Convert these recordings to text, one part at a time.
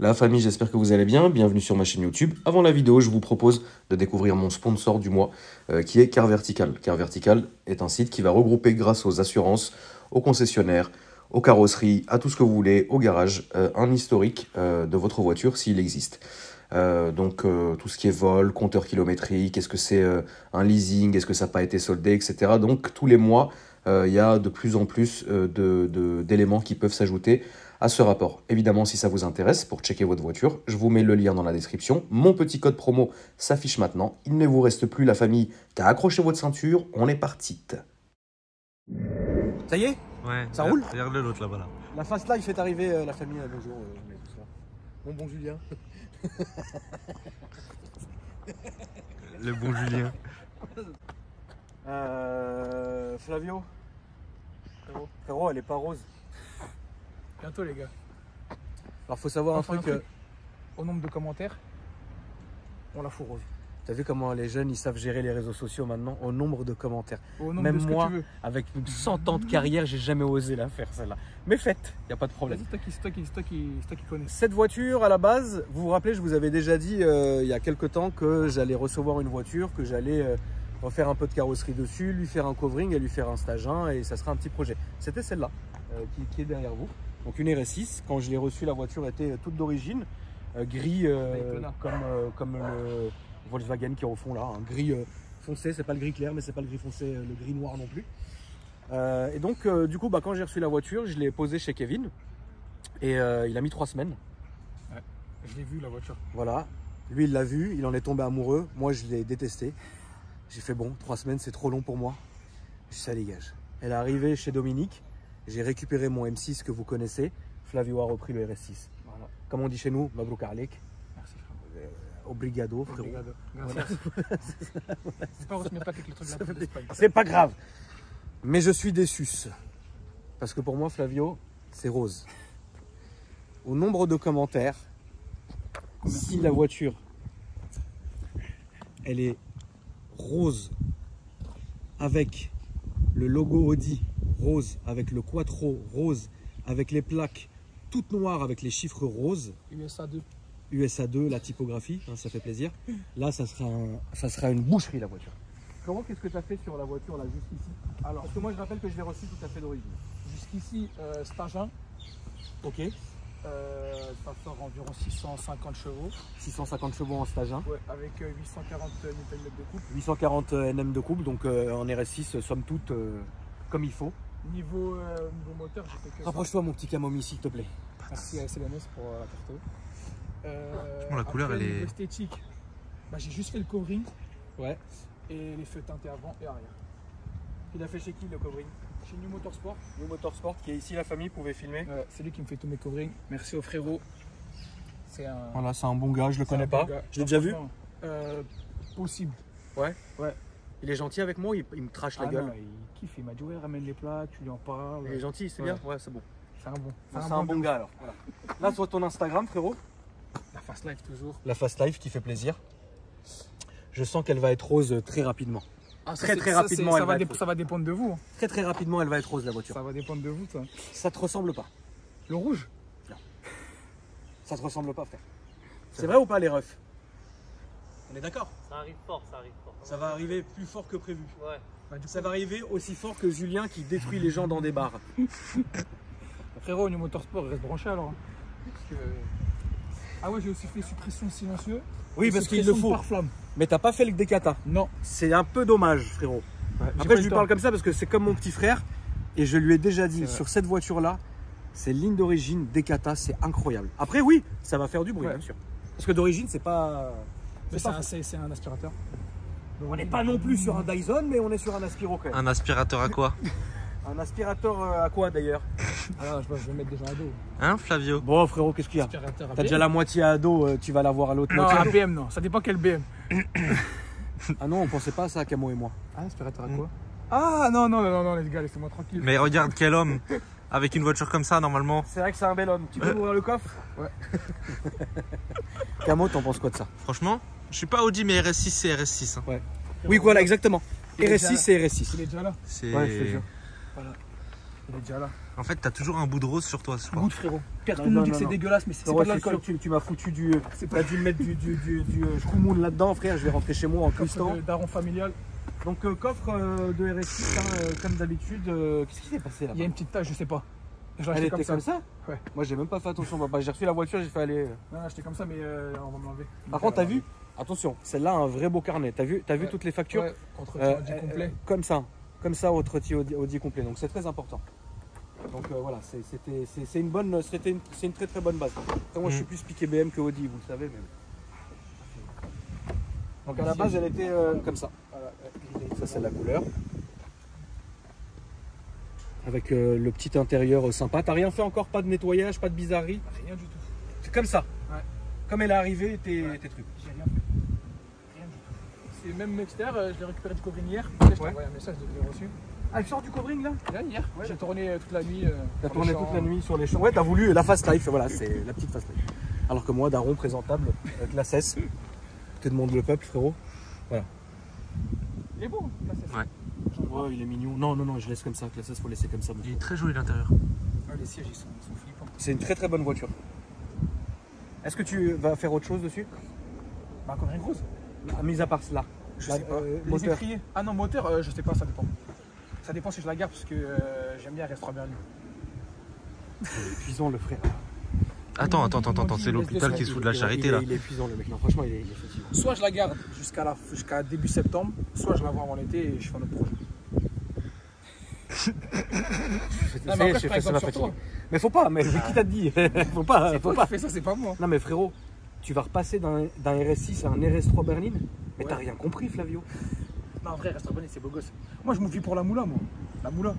La famille, j'espère que vous allez bien. Bienvenue sur ma chaîne YouTube. Avant la vidéo, je vous propose de découvrir mon sponsor du mois, qui est Car Vertical. Car Vertical est un site qui va regrouper, grâce aux assurances, aux concessionnaires, aux carrosseries, à tout ce que vous voulez, au garage, un historique de votre voiture s'il existe. Tout ce qui est vol, compteur kilométrique, est-ce que c'est un leasing, est-ce que ça n'a pas été soldé, etc. Donc tous les mois, il y a de plus en plus d'éléments qui peuvent s'ajouter à ce rapport. Évidemment, si ça vous intéresse, pour checker votre voiture, je vous mets le lien dans la description. Mon petit code promo s'affiche maintenant. Il ne vous reste plus la famille qu'à accrocher votre ceinture. On est parti. Ça y est? Ouais. Ça roule? Regarde l'autre là-bas. Là. La fast life est arrivée, la famille, bonjour. Bon Julien. Le bon Julien. Flavio. Frérot, elle est pas rose. Bientôt les gars. Alors faut savoir un truc. Au nombre de commentaires, on la fout rose. T'as vu comment les jeunes ils savent gérer les réseaux sociaux maintenant au nombre de commentaires. Au nombre Même de ce moi, que tu veux. avec 100 ans de carrière, j'ai jamais osé la faire celle-là. Mais faites, y a pas de problème. Vas-y, c'est toi qui connais. Cette voiture à la base, vous vous rappelez, je vous avais déjà dit il y a quelques temps que j'allais recevoir une voiture, que j'allais refaire un peu de carrosserie dessus, lui faire un covering et lui faire un stage 1 et ça sera un petit projet. C'était celle-là qui est derrière vous. Donc une RS6, quand je l'ai reçue, la voiture était toute d'origine, gris comme le Volkswagen qui est au fond là, un gris foncé, c'est pas le gris clair mais c'est pas le gris foncé, le gris noir non plus. Et donc du coup quand j'ai reçu la voiture, je l'ai posée chez Kevin et il a mis 3 semaines. Ouais, je l'ai vu la voiture. Voilà, lui il l'a vu, il en est tombé amoureux, moi je l'ai détesté. J'ai fait bon, 3 semaines c'est trop long pour moi, ça dégage. Elle est arrivée chez Dominique. J'ai récupéré mon M6 que vous connaissez. Flavio a repris le RS6. Voilà. Comme on dit chez nous, Mabrouk Arlek. Merci frérot. Obrigado, frérot. Obrigado. Merci. C'est pas rose, mais pas avec le truc de l'Espagne. C'est pas grave. Mais je suis déçu. Parce que pour moi, Flavio, c'est rose. Au nombre de commentaires, si la voiture, elle est rose avec le logo Audi rose, avec le Quattro rose, avec les plaques toutes noires avec les chiffres roses. USA 2. USA 2, la typographie, hein, ça fait plaisir. Là, ça sera une boucherie la voiture. Comment qu'est-ce que tu as fait sur la voiture là jusqu'ici? Alors, parce que moi je rappelle que je l'ai reçue tout à fait d'origine. Jusqu'ici, stage 1. Ok. Ça sort environ 650 chevaux. 650 chevaux en stage 1. Ouais, avec 840 Nm de couple. 840 Nm de couple, donc en RS6, somme toute, comme il faut. Niveau moteur, j'ai fait que Rapproche-toi mon petit camomille s'il te plaît. merci à SLMS pour la carte. La couleur, elle est... esthétique. J'ai juste fait le covering Ouais. et les feux teintés avant et arrière. Il a fait chez qui le covering? Chez New Motorsport. New Motorsport qui est ici, la famille, pouvait filmer. C'est lui qui me fait tous mes coverings. Merci au frérot. C'est un... Voilà, c'est un bon gars, je le connais un pas. bon gars. Je l'ai déjà vu. Possible. Ouais. Il est gentil avec moi, il me crache la gueule. Non, il kiffe, il m'a dit ouais, ramène les plaques, tu lui en parles. Il est gentil, c'est Ouais. bien. Ouais, c'est bon. C'est un bon. C'est un bon gars alors. Voilà. Là, sur ton Instagram, frérot. La fast life toujours. La Fast Life qui fait plaisir. Je sens qu'elle va être rose très rapidement. Ah, Très rapidement, elle va être rose. Ça va dépendre de vous. Très rapidement, elle va être rose la voiture. Ça va dépendre de vous, ça. Ça te ressemble pas. Le rouge. Ça te ressemble pas, frère. C'est vrai ou pas les refs? On est d'accord? Ça arrive fort, ça arrive fort. Ça va arriver plus fort que prévu. Ouais. Ça va arriver aussi fort que Julien qui détruit les gens dans des bars. Frérot, New Motorsport, reste branché alors. Parce que... Ah ouais, j'ai aussi fait suppression silencieux. Oui, parce qu'il le faut. Par flamme. Mais t'as pas fait le Decata. Non. C'est un peu dommage, frérot. Après, je lui parle comme ça parce que c'est comme mon petit frère. Et je lui ai déjà dit, sur cette voiture-là, c'est ligne d'origine, Decata, c'est incroyable. Après, oui, ça va faire du bruit, bien sûr. Parce que d'origine, c'est pas... C'est un aspirateur. On n'est pas non plus sur un Dyson, mais on est sur un aspiro quand même. Un aspirateur à quoi? Un aspirateur à quoi d'ailleurs? Ah, je vais mettre des gens à dos. Hein, Flavio? Bon, frérot, qu'est-ce qu'il y a? Aspirateur à T'as BM. déjà la moitié à dos, tu vas l'avoir à l'autre Non, moitié. à BM, non. Ça dépend quel BM. Ah non, on pensait pas à ça, Camo et moi. Ah, aspirateur à quoi? Ah, non, les gars, laissez-moi tranquille. Mais regarde quel homme! Avec une voiture comme ça, normalement. C'est vrai que c'est un bel homme. Tu peux ouvrir le coffre? Ouais. Camo, t'en penses quoi de ça? Franchement, je suis pas Audi, mais RS6, c'est RS6. Hein. Ouais. Oui, voilà, exactement. Il est RS6, c'est RS6. Il est déjà là. C'est... Ouais, je te jure. Voilà. Il est déjà là. En fait, t'as toujours un bout de rose sur toi, je crois. Goûte, frérot. Pierre, tout Non, le monde non, dit que c'est non. dégueulasse, mais c'est Ouais, pas de c'est l'alcool. sûr, tu m'as foutu du. C'est T'as dû mettre du schkoumoun là-dedans, frère. Je vais rentrer chez moi en cuistant. Daron familial. Donc, coffre de RS6, hein, comme d'habitude. Qu'est-ce qui s'est passé là? Il y a une petite tache, je sais pas. Je l'ai Elle acheté était comme ça? Ouais. Moi, j'ai même pas fait attention. Bah, j'ai reçu la voiture, j'ai fait aller. Non, j'étais comme ça, mais on va me l'enlever. Par contre, t'as vu? Attention, celle-là a un vrai beau carnet. T'as vu Ouais. toutes les factures? Ouais, entretien Audi complet. Comme ça, entretien Audi complet. Donc, c'est très important. Donc voilà, c'est une bonne, c'est une très très bonne base. Après, moi, je suis plus piqué BM que Audi, vous le savez. Mais... Donc à la base, elle était comme ça. Voilà, Ça, c'est la couleur. Avec le petit intérieur sympa. T'as rien fait encore, pas de nettoyage, pas de bizarrerie. rien du tout. C'est comme ça. Ouais. Comme elle est arrivée, tes trucs. J'ai rien fait. Rien du tout. C'est même extérieur, je l'ai récupéré du covering hier. Je t'ai envoyé un message, je l'ai reçu. Ah, elle sort du covering là? Là, hier, Ouais, j'ai tourné toute la nuit. T'as sur tourné les toute champs. la nuit sur les champs. Ouais, t'as voulu la fast life, voilà, c'est la petite fast life. Alors que moi, daron présentable, avec la cesse. Je te demande le peuple, frérot. Il est beau, là, c'est Ouais. Ouais, il est mignon. Non, non, non, je laisse comme ça. La cesse, faut laisser comme ça. Il est très joli l'intérieur. Ah, les sièges, ils sont flippants. C'est une très très bonne voiture. Est-ce que tu vas faire autre chose dessus? Bah, encore une rose. Mis à part cela. Je La- sais pas. Les moteur. étriers. Ah non, moteur, je sais pas, ça dépend. Ça dépend si je la garde parce que j'aime bien RS3 Berlin. Épuisant le frère. Attends, c'est l'hôpital qui se fout de la charité là. Il est épuisant le mec. Non, franchement, il est fatigant. Soit je la garde jusqu'à début septembre, soit je la vends avant l'été et je fais un autre projet. Ça y est, j'ai fait ça m'a fatigué. Mais faut pas, mais qui t'a dit? Faut pas, faut pas. Fais ça, c'est pas moi. Non mais frérot, tu vas repasser d'un RS6 à un RS3 Berlin? Mais t'as rien compris, Flavio. Non, en vrai, RS3 Berlin, c'est beau gosse. Moi, je me vis pour la moula, moi. La moula.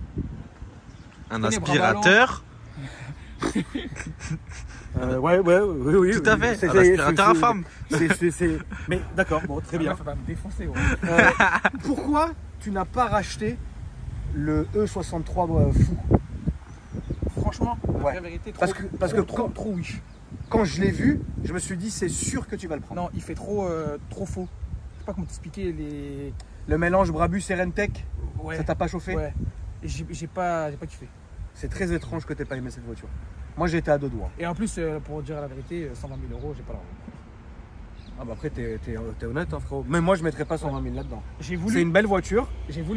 Un Tenez, aspirateur. Oui. Tout à fait, un aspirateur à femme. Mais d'accord, bon, très bien. Ça va me défoncer, ouais. Pourquoi tu n'as pas racheté le E63 fou? Franchement, la Ouais. vraie vérité, Parce que trop wish. quand je l'ai vu, je me suis dit c'est sûr que tu vas le prendre. Non, il fait trop faux. Je sais pas comment t'expliquer les. Le mélange Brabus et Rentec, Ouais. ça t'a pas chauffé? Ouais. Et j'ai pas kiffé. C'est très étrange que t'aies pas aimé cette voiture. Moi j'ai été à deux doigts. Et en plus, pour dire la vérité, 120 000 €, j'ai pas l'argent. Ah bah après t'es honnête hein, frérot. Mais moi je mettrais pas 120 000 là-dedans. J'ai C'est voulu, une belle voiture.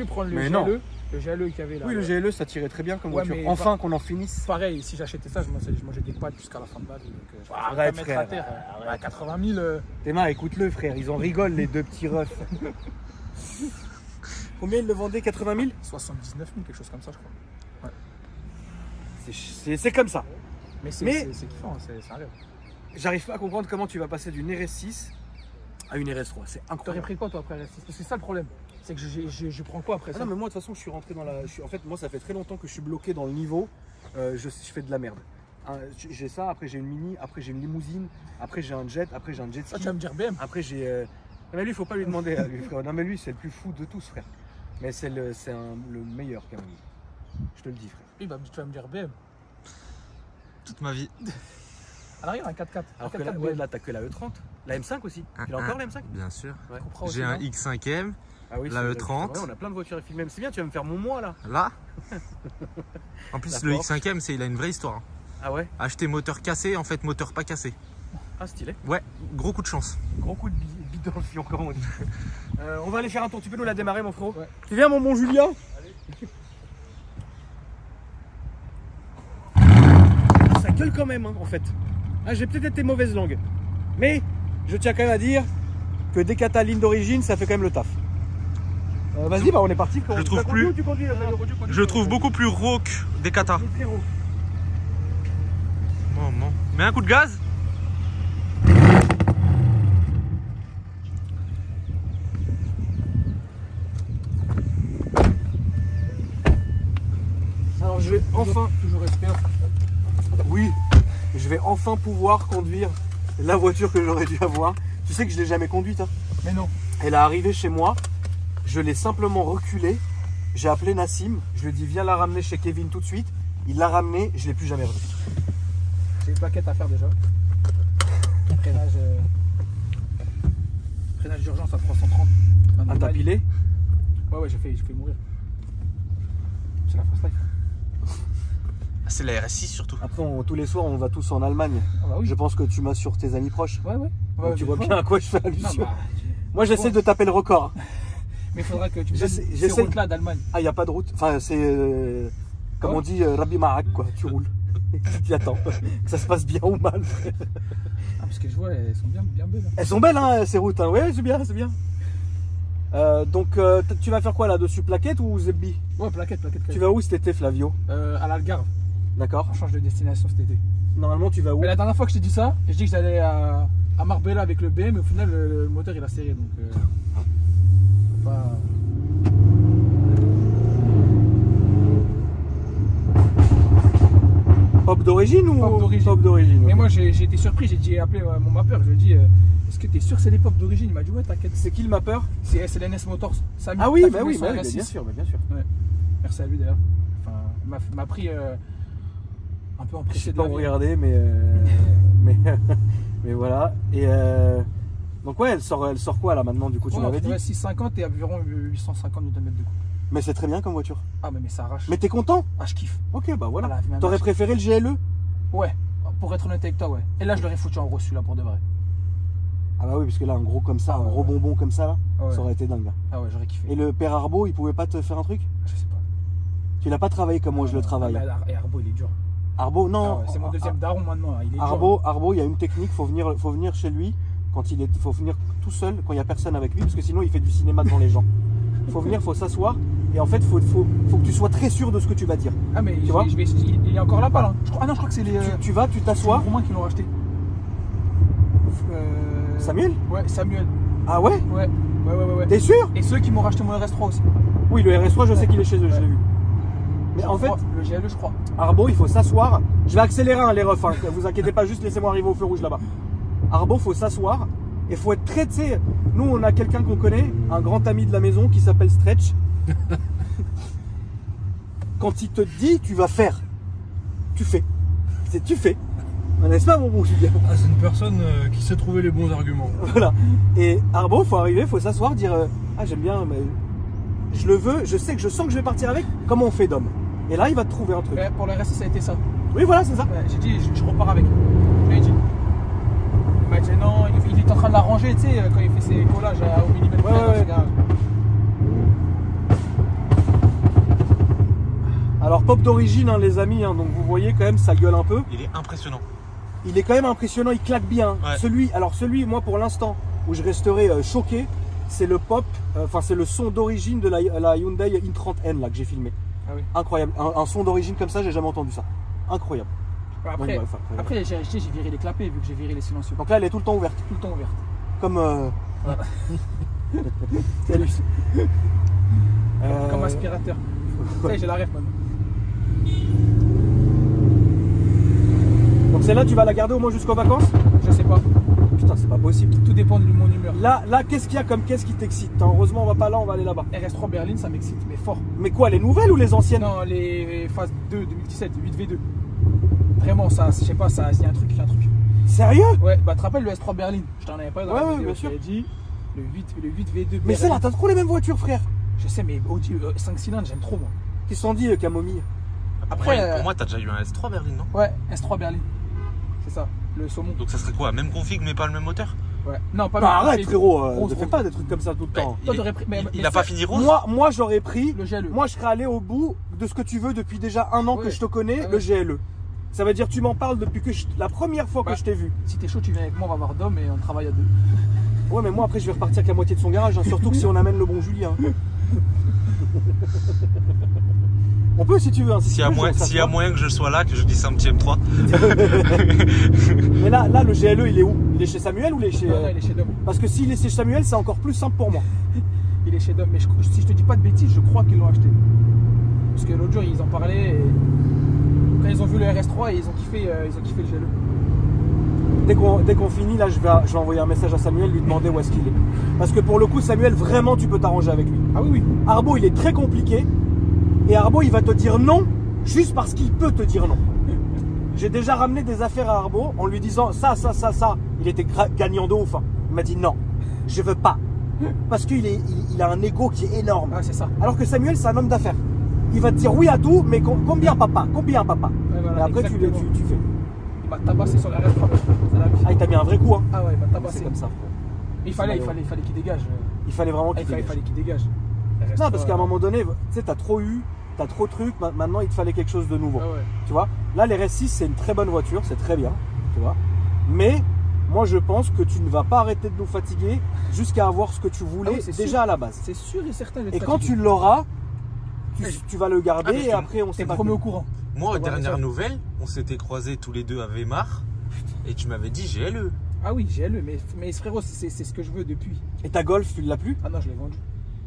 prendre le Mais GLE. non. Le GLE qu'il y avait là. Oui le GLE ça tirait très bien comme Ouais, voiture. mais Enfin qu'on en finisse. Pareil, si j'achetais ça, je mangeais des pâtes jusqu'à la fin de l'année. Donc, je Arrête, peux pas mettre frère. à terre. À 80 000. Théma écoute-le frère, ils en rigolent les deux petits refs. Combien ils le vendaient? 80 000? 79 000, quelque chose comme ça, je crois. C'est comme ça. Mais c'est kiffant, c'est un rêve. J'arrive pas à comprendre comment tu vas passer d'une RS6 à une RS3. C'est T'aurais incroyable. pris quoi toi après RS6? Parce que c'est ça le problème. C'est que je prends quoi après Ah ça? non mais moi de toute façon je suis rentré dans la... En fait moi ça fait très longtemps que je suis bloqué dans le niveau. Je fais de la merde. Hein, j'ai ça, après j'ai une Mini, après j'ai une limousine, après j'ai un jet, après j'ai un jet Ah, ski. tu vas me dire BM. Après j'ai... Non mais lui faut pas lui demander à lui frère. Non mais lui c'est le plus fou de tous frère. Mais c'est le meilleur quand même. Je te le dis frère. Oui, bah, tu vas me dire BM. Toute ma vie. À l'arrière, un 4x4. Alors Un que là, 4x4, ouais, là t'as que la E30. La M5 aussi. Tu as encore la M5? Bien sûr. Ouais. Cupra aussi, J'ai un non X5M. Ah oui, La c'est- E30. c'est vrai, on a plein de voitures filmées. C'est bien, tu vas me faire mon mois là. Là. En plus, La le Porsche. X5M, il a une vraie histoire. Ah ouais? Acheter moteur cassé, en fait, moteur pas cassé. Ah stylé. Ouais, gros coup de chance. Gros coup de bide dans le fion, comme on dit. On va aller faire un tour. Tu peux nous la démarrer, mon frérot? Ouais. Tu viens, mon bon Julien? Ça gueule quand même, hein, en fait. Ah, j'ai peut-être été mauvaise langue. Mais je tiens quand même à dire que dès que t'as ligne d'origine, ça fait quand même le taf. Vas-y, bah on est parti. Je trouve plus. Tu conduis, Je trouve beaucoup plus rauque des Kata. Non, non. Mets un coup de gaz. Alors je vais enfin, Toujours espère. oui, je vais enfin pouvoir conduire la voiture que j'aurais dû avoir. Tu sais que je l'ai jamais conduite. Hein. Mais non. Elle est arrivée chez moi, je l'ai simplement reculée. J'ai appelé Nassim, je lui ai dit viens la ramener chez Kevin tout de suite. Il l'a ramenée, je l'ai plus jamais revue. J'ai une plaquette à faire déjà. Freinage d'urgence à 330. Ah, t'as pilé? Ouais, j'ai fait mourir. C'est la fast life. C'est la RS6 surtout. Après, tous les soirs, on va tous en Allemagne. Ah bah oui. Je pense que tu m'as sur tes amis proches. Ouais. Donc, tu vois ouais. bien à quoi je fais Non, allusion. bah, Moi, j'essaie de taper le record. Mais il faudra que tu me J'essaie- dises ces j'essaie- routes-là d'Allemagne. Ah, il n'y a pas de route. Enfin, c'est. Comme Quoi on dit, Rabbi Marak, quoi. Tu roules. Tu attends. Que ça se passe bien ou mal, frère. Ah, parce que je vois, elles sont bien belles. Hein. Elles sont belles, hein, ces routes. Hein. Ouais, c'est bien, c'est bien. Donc, tu vas faire quoi là-dessus? Plaquette ou Zebbi? Ouais, plaquette. Tu vas où cet été, Flavio? À l'Algarve. D'accord. On change de destination cet été. Normalement, tu vas où? Mais la dernière fois que je t'ai dit ça, j'ai dit que j'allais à Marbella avec le BM, mais au final, le moteur il a serré. Donc, faut pas. Pop d'origine ou Pop d'origine. Pop d'origine. Mais ok. moi j'ai été surpris, j'ai appelé mon mappeur, je lui ai dit est-ce que t'es sûr que c'est les pop d'origine? Il m'a dit ouais t'inquiète. C'est qui le mappeur? C'est SLNS Motors. Samy, Ah oui, t'as bah filmé oui, son bah oui, RS6. bien sûr, bah bien sûr. Merci à lui d'ailleurs. Enfin, il m'a pris un peu Je empressé sais de pas la vous vie. regarder, mais voilà. Et donc ouais, elle sort quoi là maintenant du coup tu Ouais, m'avais dit. ouais, 650 et environ 850 Nm de coup. Mais c'est très bien comme voiture. Ah mais ça arrache. Mais t'es content? Ah je kiffe. Ok, bah voilà. Voilà, même T'aurais arrache. préféré le GLE? Ouais, pour être honnête avec toi ouais. Et là je l'aurais foutu en gros celui-là pour de vrai. Ah bah oui, parce que là un gros comme ça, un gros bonbon comme ça là, Ah ouais. ça aurait été dingue. Là. Ah ouais j'aurais kiffé. Et le père Arbo, il pouvait pas te faire un truc? Je sais pas. Tu l'as pas travaillé comme moi je le travaille. Et Arbo il est dur. Arbo, Ah non. ouais, c'est mon deuxième daron maintenant, il est dur. Arbo, il y a une technique, faut venir chez lui quand faut venir tout seul quand il y a personne avec lui, parce que sinon il fait du cinéma devant les gens. Faut venir, faut s'asseoir, et en fait faut que tu sois très sûr de ce que tu vas dire. Ah mais Tu vois il est encore là-bas là. Ah non je crois que c'est les Tu vas, tu c'est les t'assois. Roumains qui l'ont racheté. Samuel? Ouais, Samuel. Ah ouais? Ouais. T'es sûr? Et ceux qui m'ont racheté mon RS3 aussi. Oui, le RS3, je sais qu'il est chez eux, je Ouais. l'ai vu. Mais Je en fait, crois, le GLE je crois. Arbo, il faut s'asseoir. Je vais accélérer hein, les refs, hein. Vous inquiétez pas, juste laissez-moi arriver au feu rouge là-bas. Arbo, faut s'asseoir et faut être très, tu sais, nous on a quelqu'un qu'on connaît, un grand ami de la maison qui s'appelle Stretch. Quand il te dit, tu vas faire, tu fais. Tu fais. N'est-ce pas mon bon Julien? Ah, c'est une personne qui sait trouver les bons arguments. Voilà. Et Arbo, faut arriver, faut s'asseoir, dire ah j'aime bien, mais je le veux, je sens que je vais partir avec. Comment on fait d'homme? Et là, il va te trouver un truc. Ouais, pour le RS ça a été ça. Oui, voilà, c'est ça. Ouais, j'ai dit je repars avec. Je lui ai dit. Il m'a dit non, il est en train de la ranger, tu sais, quand il fait ses collages au millimètre près dans ce garage. Alors pop d'origine hein, les amis, hein, donc vous voyez quand même ça gueule un peu. Il est impressionnant. Il est quand même impressionnant, il claque bien. Ouais. Celui, moi pour l'instant, où je resterai choqué, c'est le pop, enfin c'est le son d'origine de la Hyundai i30N là que j'ai filmé. Ah oui. Incroyable, un son d'origine comme ça, j'ai jamais entendu ça. Incroyable. Ouais, Donc, après, bref, après j'ai viré les clapets vu que j'ai viré les silencieux. Donc là elle est tout le temps ouverte, Tout le temps ouverte. comme... Voilà. Salut. Comme aspirateur. Ça y est, j'ai la ref maintenant. Donc celle-là tu vas la garder au moins jusqu'aux vacances? Je sais pas. Putain c'est pas possible. Tout dépend de mon humeur. Là qu'est-ce qu'il y a comme caisse qui t'excite? Heureusement on va pas là, on va aller là-bas. RS3 Berlin, ça m'excite, mais fort. Mais quoi, les nouvelles ou les anciennes? Non, les phases 2 2017, 8V2. Vraiment, ça, je sais pas, ça, il y a un truc. Sérieux? Ouais, bah tu te rappelles le S3 Berlin? Je t'en avais pas dans Ouais, la ouais, vidéo, bien je sûr. t'avais dit. Le 8V2 Mais Berlin. celle-là, t'as trop les mêmes voitures frère. Je sais, mais Audi 5 cylindres, j'aime trop moi. Qui se sont dit Camomille? Après, Pour moi, t'as déjà eu un S3 Berlin, non? Ouais, S3 Berlin. C'est ça, le saumon. Donc ça serait quoi? Même config, mais pas le même moteur? Ouais. Non, pas Bah mal. arrête frérot, Rose, ne fais rose. pas des trucs comme ça tout le temps. Toi, t'aurais pris- mais Il a pas fini rose? Moi j'aurais pris, Le GLE. moi je serais allé au bout de ce que tu veux depuis déjà un an que Ouais. je te connais, Ah le ouais. GLE. Ça veut dire tu m'en parles depuis que la première fois Bah. que je t'ai vu. Si t'es chaud, tu viens avec moi, on va voir Dom et on travaille à deux. Ouais mais moi après je vais repartir avec la moitié de son garage, hein, surtout que si on amène le bon Julien. On peut si tu veux. Hein, si S'il y tu a veux, moyen, on s'il y a s'assoit. moyen que je sois là, que je glisse un petit M3. Mais là le GLE il est où? Il est chez Samuel ou il est chez... Non, il est chez Dom. Parce que s'il est chez Samuel c'est encore plus simple pour moi. Il est chez Dom, mais si je te dis pas de bêtises, je crois qu'ils l'ont acheté. Parce que l'autre jour, ils en parlaient et quand ils ont vu le RS3, ils ont kiffé le GLE. Dès qu'on finit, là, je vais envoyer un message à Samuel, lui demander où est-ce qu'il est. Parce que pour le coup, Samuel, vraiment, tu peux t'arranger avec lui. Ah oui. Arbo, il est très compliqué. Et Arbo, il va te dire non, juste parce qu'il peut te dire non. J'ai déjà ramené des affaires à Arbo en lui disant ça. Il était gagnant de ouf. Hein. Il m'a dit non, je veux pas. Parce qu'il a un ego qui est énorme. Ah, c'est ça. Alors que Samuel, c'est un homme d'affaires. Il va te dire oui à tout, mais combien papa? Combien papa? Ouais, voilà, Et après, tu fais. Il m'a tabassé sur la RS3. Ah, il t'a mis un vrai coup, hein. Ah ouais, il m'a C'est tabassé. comme ça. Il fallait qu'il dégage. Il fallait vraiment qu'il Il fallait qu'il dégage. Non, parce qu'à un moment donné, tu sais, t'as trop de trucs, maintenant il te fallait quelque chose de nouveau. Ah ouais. Tu vois, là, les RS6, c'est une très bonne voiture, c'est très bien, tu vois. Mais moi, je pense que tu ne vas pas arrêter de nous fatiguer jusqu'à avoir ce que tu voulais déjà à la base. C'est sûr et certain. Et quand tu l'auras, tu vas le garder et après, on t'es s'est pas promis au courant. Moi, aux dernières nouvelles, on s'était croisés tous les deux à Weimar et tu m'avais dit GLE. Ah oui, GLE, mais frérot, c'est ce que je veux depuis. Et ta Golf, tu l'as plus? Ah non, je l'ai vendu.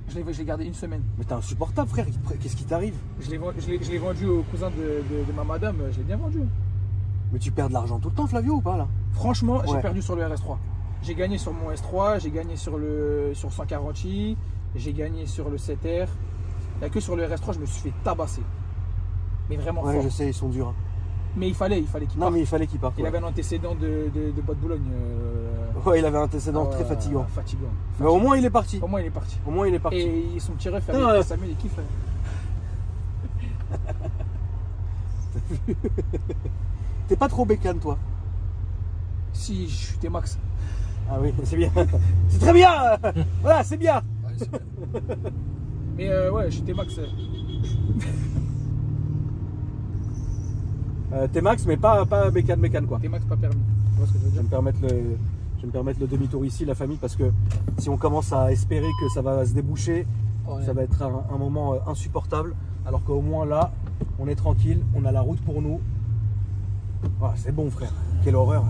Je l'ai gardé une semaine. Mais t'es insupportable, frère, qu'est-ce qui t'arrive? Je l'ai vendu au cousin de ma madame, je l'ai bien vendu. Mais tu perds de l'argent tout le temps, Flavio, ou pas là? Franchement, j'ai Ouais. perdu sur le RS3. J'ai gagné sur mon S3, j'ai gagné sur 140i, j'ai gagné sur le 7R. Il n'y a que sur le RS3, je me suis fait tabasser. Mais vraiment Ouais, fort. je sais, ils sont durs. Hein. Mais il fallait qu'il Non, parte. mais il fallait qu'il parte. Il Ouais. avait un antécédent de Bois de Boulogne. Ouais, il avait un antécédent très fatigant. Fatigant. Mais au moins, il est parti. Au moins, il est parti. Au moins, il est parti. Et son petit ref Non, avec Samuel, il kiffe. T'es pas trop bécane, toi? Si, je suis T-Max. Ah oui, c'est bien. C'est très bien. Voilà, c'est bien. Mais ouais, je suis T-Max. T-Max, mais pas bécane quoi. T-Max pas permis. Tu vois ce que je veux Je dire? vais me permettre le demi-tour ici, la famille, parce que si on commence à espérer que ça va se déboucher, Ouais. ça va être un moment insupportable. Alors qu'au moins là, on est tranquille, on a la route pour nous. Ah, c'est bon, frère. Quelle horreur.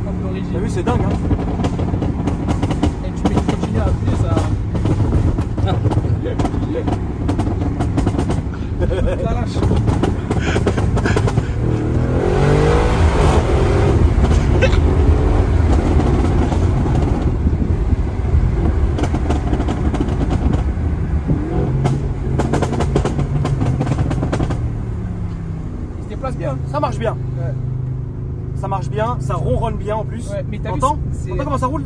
Comme l'origine. T'as vu, c'est dingue, hein? Et tu continues à appeler ça. Ça lâche. Il se déplace bien. Ça marche bien. Ouais. Ça marche bien, ça ronronne bien en plus. Ouais, mais t'as vu, T'entends? c'est- T'entends comment ça roule?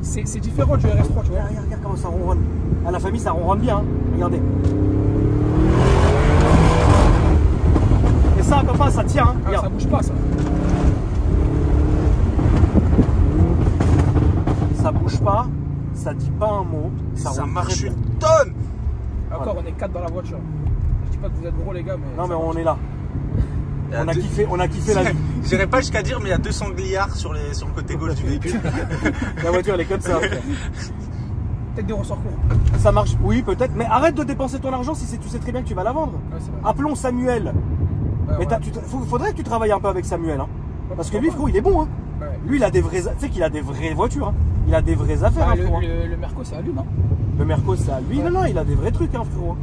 C'est différent du RS3, tu vois. Regarde comment ça ronronne. À la famille, ça ronronne bien, hein. Regardez. Et ça, papa, ça tient, hein. Ah, Regarde. ça bouge pas, ça. Ça bouge pas, ça dit pas un mot. Ça roule marche très bien. une tonne. Encore, on est 4 dans la voiture. Je dis pas que vous êtes gros, les gars, mais. Non, mais ça on marche. est là. On a kiffé la vie. J'irai pas jusqu'à dire, mais il y a 200 milliards sur le côté gauche du véhicule. La voiture, elle est comme ça. Peut-être des ressorts courts. Ça marche, oui, peut-être. Mais arrête de dépenser ton argent si tu sais très bien que tu vas la vendre. Ouais, c'est vrai. Appelons Samuel. Ouais, Mais ouais. faudrait que tu travailles un peu avec Samuel. Hein. Parce que lui, Pourquoi frérot, il est bon. Hein. pas. Ouais. Lui, il a des vraies. Tu sais qu'il a des vraies voitures. Hein. Il a des vraies affaires, Ah, hein, frérot. le Merco, c'est à lui, non? Le Merco, c'est à lui. Ouais. Non, il a des vrais trucs, hein, frérot.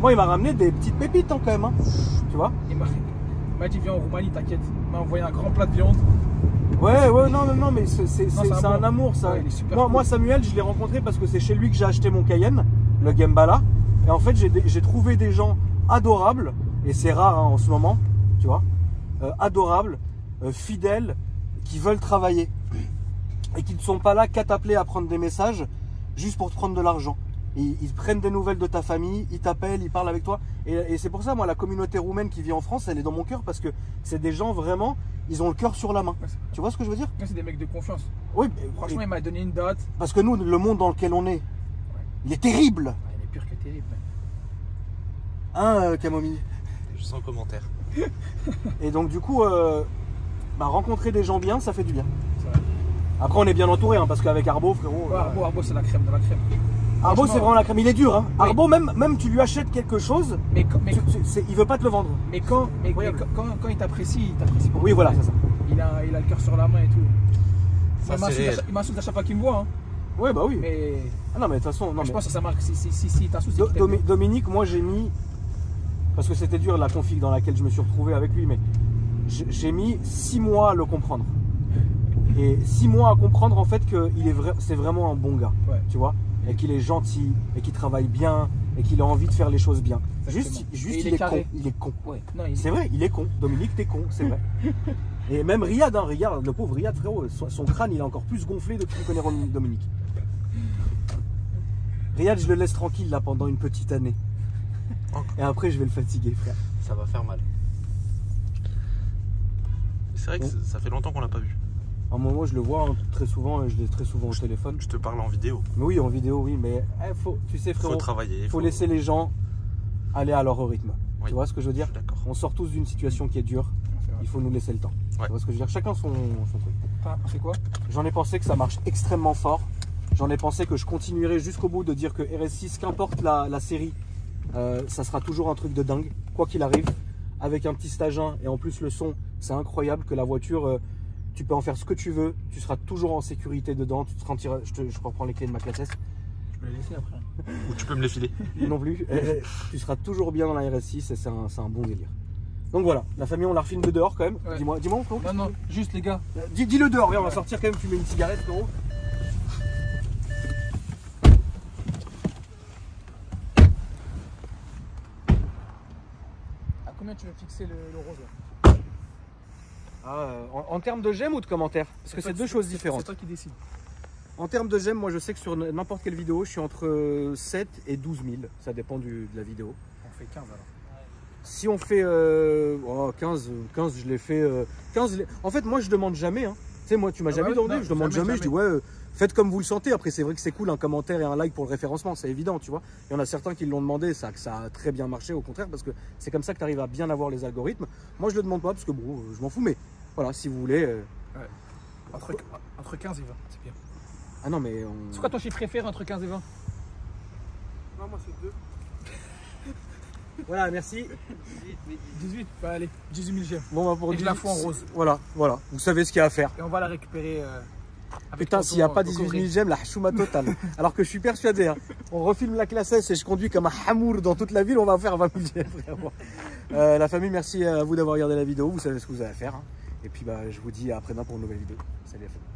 Moi, il m'a ramené des petites pépites, hein, quand même. Hein. Tu vois? Il m'a dit, viens en Roumanie, t'inquiète. Il m'a envoyé un grand plat de viande. Ouais, non, mais c'est un bon. amour, ça. Ouais, il est super Moi, cool. Samuel, je l'ai rencontré parce que c'est chez lui que j'ai acheté mon Cayenne, le Gembala. Et en fait, j'ai trouvé des gens adorables, et c'est rare hein, en ce moment, tu vois, adorables, fidèles, qui veulent travailler. Et qui ne sont pas là qu'à t'appeler à prendre des messages, juste pour te prendre de l'argent. Ils prennent des nouvelles de ta famille, ils t'appellent, ils parlent avec toi. Et c'est pour ça, moi, la communauté roumaine qui vit en France, elle est dans mon cœur parce que c'est des gens vraiment, ils ont le cœur sur la main. Ouais, c'est vrai. Tu vois ce que je veux dire? Ouais, c'est des mecs de confiance. Oui, Franchement, il m'a donné une date. parce que nous, le monde dans lequel on est, il est terrible. Ouais, il est pire que terrible. Hein, Camomille? Je sens commentaire. Et donc, du coup, rencontrer des gens bien, ça fait du bien. C'est vrai. Après, on est bien entouré, hein, parce qu'avec Arbo, frérot. Ouais, Arbo, c'est la crème de la crème. Arbo, c'est Franchement, vraiment la crème. Il est dur, hein. Oui. Arbo, même tu lui achètes quelque chose, Mais il veut pas te le vendre. quand il t'apprécie, il t'apprécie pour Oui, tout. voilà, c'est ça. Il a le cœur sur la main et tout. Ça, Moi, c'est réel. il m'insulte à chaque fois qu'il me voit. Hein. Ouais, bah oui. Mais Ah non, mais de toute façon, non, je mais- pense que ça marque. Si il t'insulte, c'est qu'il t'aime bien. Dominique, moi j'ai mis, parce que c'était dur la config dans laquelle je me suis retrouvé avec lui, mais j'ai mis 6 mois à le comprendre. Et 6 mois à comprendre en fait que c'est vraiment un bon gars, Ouais. tu vois, et qu'il est gentil, et qu'il travaille bien, et qu'il a envie de faire les choses bien. Exactement. Juste Et il il est est con, carré. il est con. Ouais. Non, il... C'est vrai, il est con. Dominique, t'es con, c'est vrai. Et même Riyad, hein, regarde, le pauvre Riyad, frérot, son crâne il est encore plus gonflé depuis qu'il connaît Dominique. Riyad, je le laisse tranquille là pendant une petite année. Encore. Et après, je vais le fatiguer, frère. Ça va faire mal. C'est vrai que ça fait longtemps qu'on l'a pas vu. À un moment, je le vois hein, très souvent, je l'ai très souvent au téléphone. Je te parle en vidéo. Mais oui, en vidéo, oui, mais tu sais, frérot, Faut travailler. faut laisser les gens aller à leur rythme. Oui. Tu vois ce que je veux dire? Je suis d'accord. On sort tous d'une situation qui est dure, il faut nous laisser le temps. Ouais. Tu vois ce que je veux dire? Chacun son truc. C'est quoi? J'en ai pensé que ça marche extrêmement fort. J'en ai pensé que je continuerai jusqu'au bout de dire que RS6, qu'importe la série, ça sera toujours un truc de dingue, quoi qu'il arrive. Avec un petit stage 1 et en plus le son, c'est incroyable que la voiture, tu peux en faire ce que tu veux, tu seras toujours en sécurité dedans. Tu te sentiras, je reprends les clés de ma classe S. Je peux les laisser après. Ou tu peux me les filer. Non plus. Tu seras toujours bien dans la RS6 et c'est un bon délire. Donc voilà, la famille, on la refilme de dehors quand même. Ouais. Dis-moi, frérot. Non, non, juste les gars. Dis-le dehors, viens, on va sortir quand même fumer une cigarette, frérot. À combien tu veux fixer le rose là? En termes de j'aime ou de commentaires? Parce que c'est deux choses différentes. C'est toi qui décides. En termes de j'aime, moi je sais que sur n'importe quelle vidéo, je suis entre 7 et 12 000. Ça dépend de la vidéo. On fait 15 alors. Si on fait 15, je l'ai fait. 15, en fait, moi je demande jamais. Hein. Tu sais, moi tu m'as jamais demandé, je demande jamais. Je dis ouais, faites comme vous le sentez. Après, c'est vrai que c'est cool un commentaire et un like pour le référencement, c'est évident, tu vois. Il y en a certains qui l'ont demandé, ça a très bien marché, au contraire, parce que c'est comme ça que tu arrives à bien avoir les algorithmes. Moi je le demande pas parce que bon, je m'en fous, mais voilà, si vous voulez. Ouais. Entre 15 et 20, c'est bien. Ah non, mais. C'est quoi ton chiffre préféré entre 15 et 20? Non, moi c'est 2. Voilà, merci. 18, bah allez, 18 000 j'aime. Bon, bah pour Et je la fous en rose. Voilà, vous savez ce qu'il y a à faire. Et on va la récupérer. Avec Putain, tonton, s'il n'y a pas au 18 000 Covering. j'aime, la chouma totale. Alors que je suis persuadé, hein, on refilme la classe S et je conduis comme un hamour dans toute la ville, on va faire 20 000 j'aime, frérot. La famille, merci à vous d'avoir regardé la vidéo, vous savez ce que vous avez à faire. Hein. Et puis bah, je vous dis à après-demain pour une nouvelle vidéo. Salut la famille.